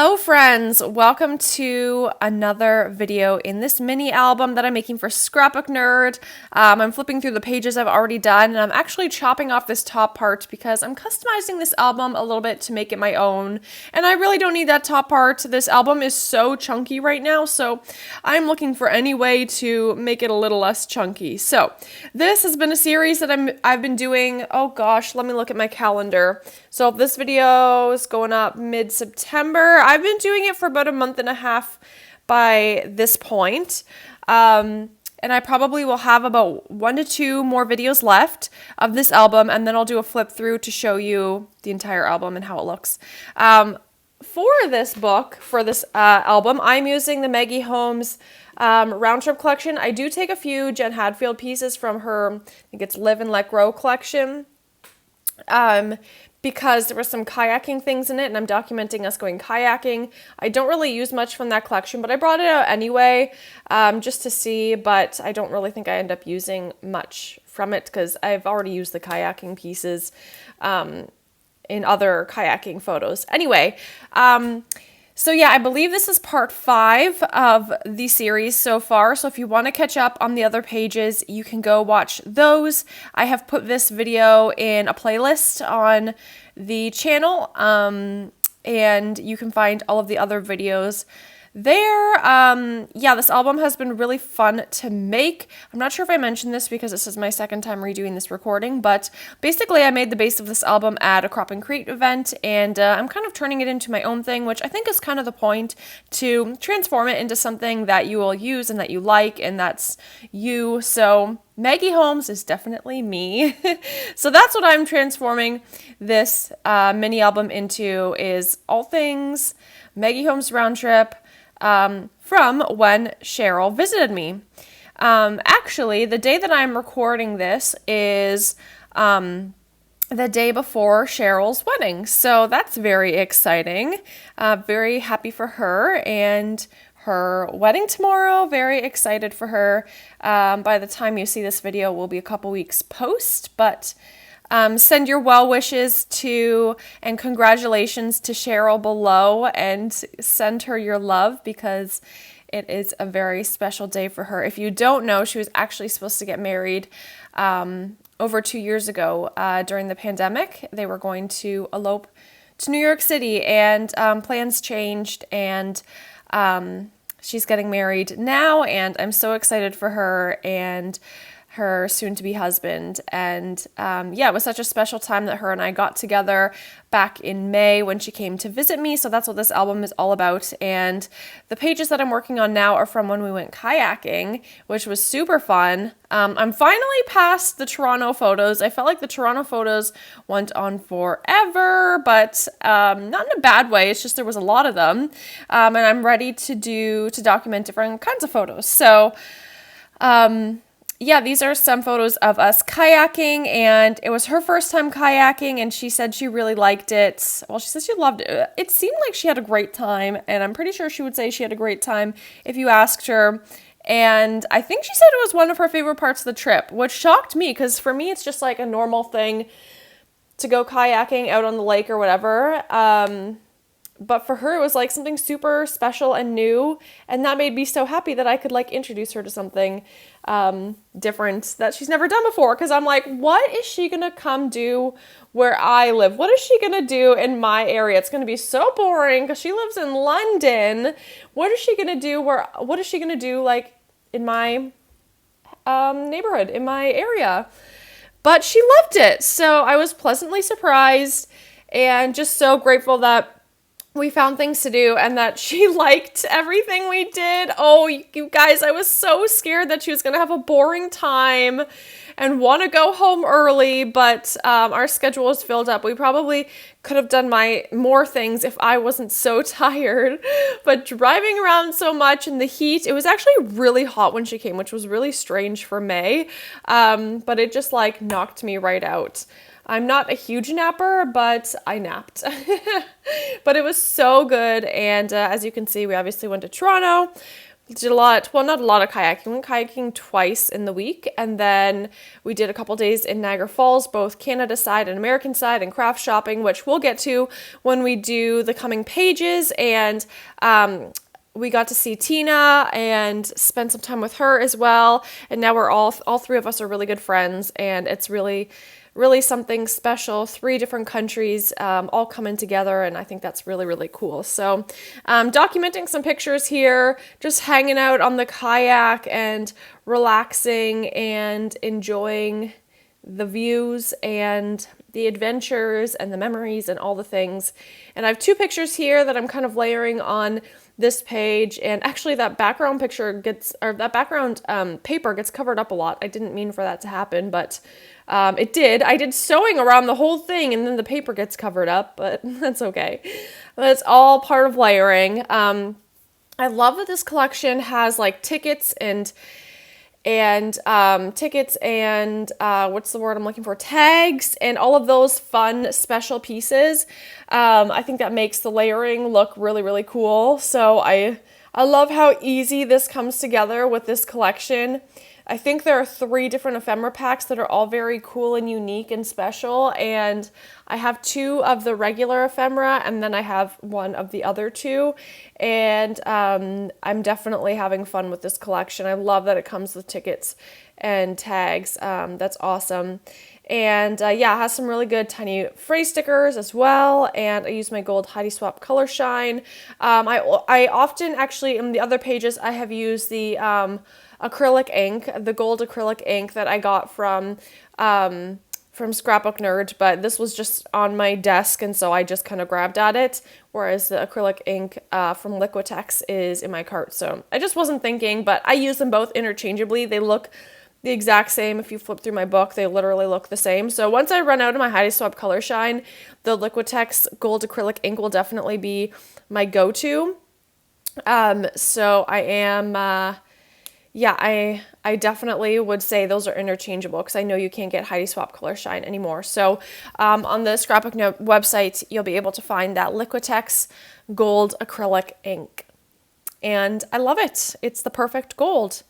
Hello friends, welcome to another video in this mini album that I'm making for Scrapbook Nerd. I'm flipping through the pages I've already done, and I'm actually chopping off this top part because I'm customizing this album a little bit to make it my own, and I really don't need that top part. This album is so chunky right now, so I'm looking for any way to make it a little less chunky. So this has been a series that I've been doing, oh gosh, let me look at my calendar. So this video is going up mid-September. I've been doing it for about a month and a half by this point. And I probably will have about 1 to 2 more videos left of this album, and then I'll do a flip through to show you the entire album and how it looks. For this book, for this album, I'm using the Maggie Holmes round trip collection. I do take a few Jen Hadfield pieces from her, I think it's Live and Let Grow collection. Because there were some kayaking things in it, and I'm documenting us going kayaking. I don't really use much from that collection, but I brought it out anyway, just to see, but I don't really think I end up using much from it because I've already used the kayaking pieces in other kayaking photos. Anyway, so yeah, I believe this is part 5 of the series so far. So if you want to catch up on the other pages, you can go watch those. I have put this video in a playlist on the channel, and you can find all of the other videos there. Yeah, this album has been really fun to make. I'm not sure if I mentioned this because this is my second time redoing this recording, but basically I made the base of this album at a Crop and Create event, and I'm kind of turning it into my own thing, which I think is kind of the point, to transform it into something that you will use and that you like, and that's you. So Maggie Holmes is definitely me. So that's what I'm transforming this mini album into, is all things Maggie Holmes round trip, from when Cheryl visited me. Actually, the day that I'm recording this is the day before Cheryl's wedding, so that's very exciting. Very happy for her and her wedding tomorrow. Very excited for her. By the time you see this video, we'll be a couple weeks post, but send your well wishes to and congratulations to Cheryl below, and send her your love because it is a very special day for her. If you don't know, she was actually supposed to get married over 2 years ago during the pandemic. They were going to elope to New York City, and plans changed, and she's getting married now, and I'm so excited for her and her soon-to-be husband. And yeah, it was such a special time that her and I got together back in May when she came to visit me. So that's what this album is all about. And the pages that I'm working on now are from when we went kayaking, which was super fun. I'm finally past the Toronto photos. I felt like the Toronto photos went on forever, but not in a bad way. It's just there was a lot of them, and I'm ready to document different kinds of photos. So yeah, these are some photos of us kayaking, and it was her first time kayaking, and she said she really liked it. Well, she said she loved it. It seemed like she had a great time, and I'm pretty sure she would say she had a great time if you asked her. And I think she said it was one of her favorite parts of the trip, which shocked me, because for me, it's just like a normal thing to go kayaking out on the lake or whatever. But for her, it was like something super special and new, and that made me so happy that I could like introduce her to something different that she's never done before. Because I'm like, what is she gonna come do where I live? What is she gonna do in my area? It's gonna be so boring because she lives in London. What is she gonna do what is she gonna do like in my neighborhood, in my area? But she loved it, so I was pleasantly surprised and just so grateful that we found things to do and that she liked everything we did. Oh, you guys, I was so scared that she was going to have a boring time and want to go home early, but our schedule was filled up. We probably could have done more things if I wasn't so tired, but driving around so much in the heat, it was actually really hot when she came, which was really strange for May, but it just like knocked me right out. I'm not a huge napper, but I napped. But it was so good, and as you can see, we obviously went to Toronto, did a lot, well, not a lot of kayaking. We went kayaking twice in the week, and then we did a couple days in Niagara Falls, both Canada side and American side, and craft shopping, which we'll get to when we do the coming pages. And we got to see Tina and spend some time with her as well. And now we're all three of us are really good friends, and it's really something special. 3 different countries all coming together, and I think that's really, really cool. So documenting some pictures here, just hanging out on the kayak and relaxing and enjoying the views and the adventures and the memories and all the things. And I have 2 pictures here that I'm kind of layering on this page, and actually that background paper gets covered up a lot. I didn't mean for that to happen, but it did. I did sewing around the whole thing, and then the paper gets covered up, but that's okay. That's all part of layering. I love that this collection has like tickets and what's the word I'm looking for? Tags and all of those fun special pieces. I think that makes the layering look really, really cool. So I love how easy this comes together with this collection. I think there are 3 different ephemera packs that are all very cool and unique and special, and I have 2 of the regular ephemera, and then I have 1 of the other 2, and I'm definitely having fun with this collection. I love that it comes with tickets and tags. That's awesome. And it has some really good tiny phrase stickers as well, and I use my gold Heidi Swap Color Shine. I often, actually, in the other pages, I have used the acrylic ink, the gold acrylic ink that I got from Scrapbook Nerd, but this was just on my desk, and so I just kind of grabbed at it, whereas the acrylic ink from Liquitex is in my cart. So I just wasn't thinking, but I use them both interchangeably. They look the exact same. If you flip through my book, they literally look the same. So once I run out of my Heidi Swap Color Shine, the Liquitex gold acrylic ink will definitely be my go-to. So I am... I definitely would say those are interchangeable, because I know you can't get Heidi Swap Color Shine anymore. So on the Scrapbook Note website, you'll be able to find that Liquitex gold acrylic ink. And I love it. It's the perfect gold.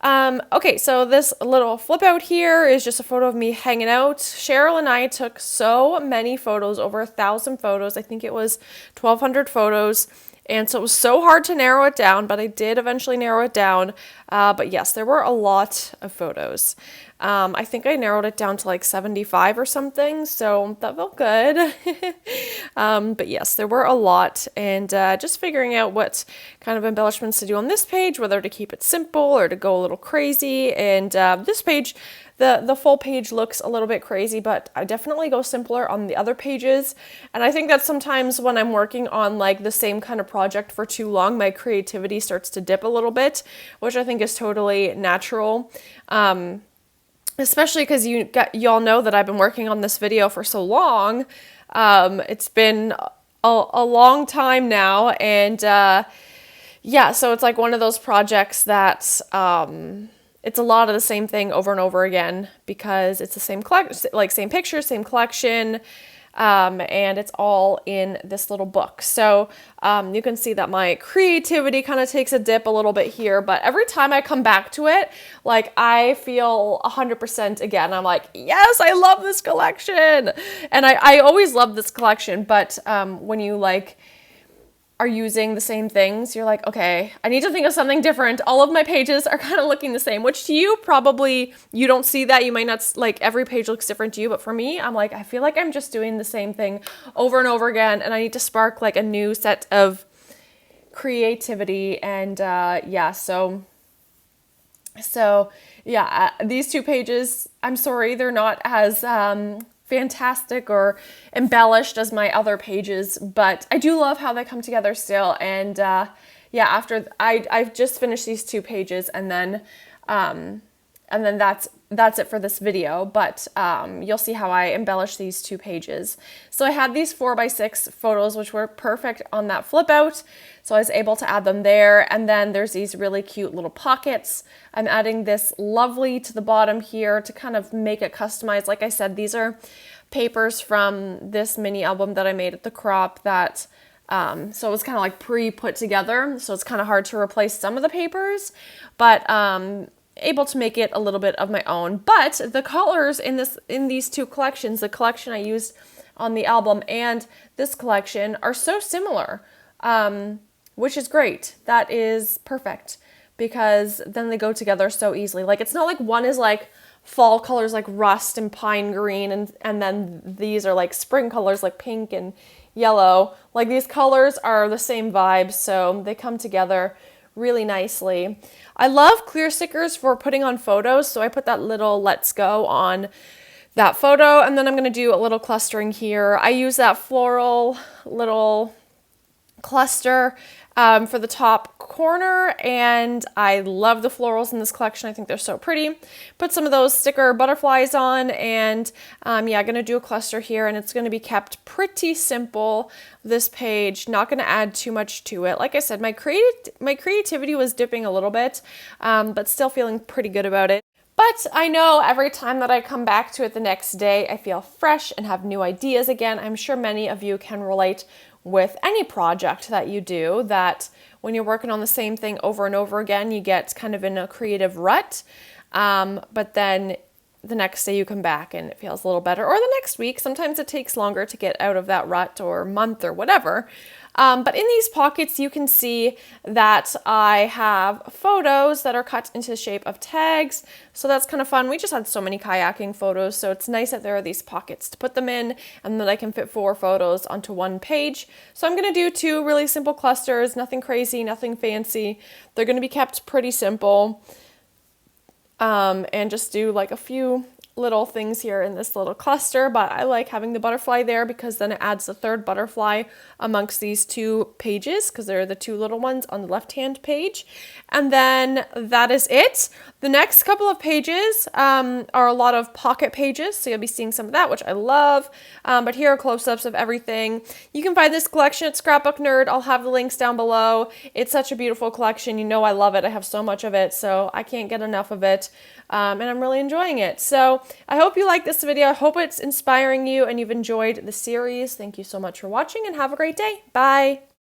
Okay, so this little flip out here is just a photo of me hanging out. Cheryl and I took so many photos, over 1,000 photos. I think it was 1,200 photos. And so it was so hard to narrow it down, but I did eventually narrow it down. But yes, there were a lot of photos. I think I narrowed it down to like 75 or something, so that felt good. But yes, there were a lot, and just figuring out what kind of embellishments to do on this page, whether to keep it simple or to go a little crazy. And this page, the full page looks a little bit crazy, but I definitely go simpler on the other pages. And I think that sometimes when I'm working on like the same kind of project for too long, my creativity starts to dip a little bit, which I think is totally natural. Especially because y'all know that I've been working on this video for so long. It's been a long time now, and so it's like one of those projects that it's a lot of the same thing over and over again, because it's the same same picture, same collection, and it's all in this little book. So you can see that my creativity kind of takes a dip a little bit here, but every time I come back to it, like I feel 100% again. I'm like, yes, I love this collection. And I always love this collection, but when you like are using the same things, you're like, okay, I need to think of something different. All of my pages are kind of looking the same, which to you, probably, you don't see that. You might not, like, every page looks different to you, but for me, I'm like, I feel like I'm just doing the same thing over and over again, and I need to spark, like, a new set of creativity. And, these 2 pages, I'm sorry, they're not as, fantastic or embellished as my other pages, but I do love how they come together still. And after I've just finished these 2 pages, and then that's it for this video, but you'll see how I embellish these 2 pages. So I had these 4x6 photos, which were perfect on that flip out, so I was able to add them there. And then there's these really cute little pockets. I'm adding this lovely to the bottom here to kind of make it customized. Like I said, these are papers from this mini album that I made at the Crop that So it was kind of like pre-put together. So it's kind of hard to replace some of the papers, but able to make it a little bit of my own. But the colors in these two collections, the collection I used on the album and this collection, are so similar, which is great. That is perfect because then they go together so easily. Like it's not like one is like fall colors like rust and pine green and then these are like spring colors like pink and yellow. Like these colors are the same vibe, so they come together really nicely. I love clear stickers for putting on photos, so I put that little let's go on that photo, and then I'm going to do a little clustering here. I use that floral little cluster for the top corner, and I love the florals in this collection. I think they're so pretty. Put some of those sticker butterflies on, and yeah, I'm gonna do a cluster here, and it's gonna be kept pretty simple, this page. Not gonna add too much to it. Like I said, my creativity was dipping a little bit, but still feeling pretty good about it. But I know every time that I come back to it the next day, I feel fresh and have new ideas again. I'm sure many of you can relate with any project that you do, that when you're working on the same thing over and over again, you get kind of in a creative rut. But then the next day you come back and it feels a little better, or the next week. Sometimes it takes longer to get out of that rut or month or whatever. But in these pockets, you can see that I have photos that are cut into the shape of tags. So that's kind of fun. We just had so many kayaking photos, so it's nice that there are these pockets to put them in and that I can fit 4 photos onto one page. So I'm going to do 2 really simple clusters, nothing crazy, nothing fancy. They're going to be kept pretty simple, and just do like a few little things here in this little cluster, but I like having the butterfly there because then it adds the third butterfly amongst these 2 pages, because they're the 2 little ones on the left-hand page. And then that is it. The next couple of pages are a lot of pocket pages, so you'll be seeing some of that, which I love. But here are close-ups of everything. You can find this collection at Scrapbook Nerd. I'll have the links down below. It's such a beautiful collection. You know I love it. I have so much of it, so I can't get enough of it. And I'm really enjoying it. So I hope you like this video. I hope it's inspiring you and you've enjoyed the series. Thank you so much for watching and have a great day. Bye.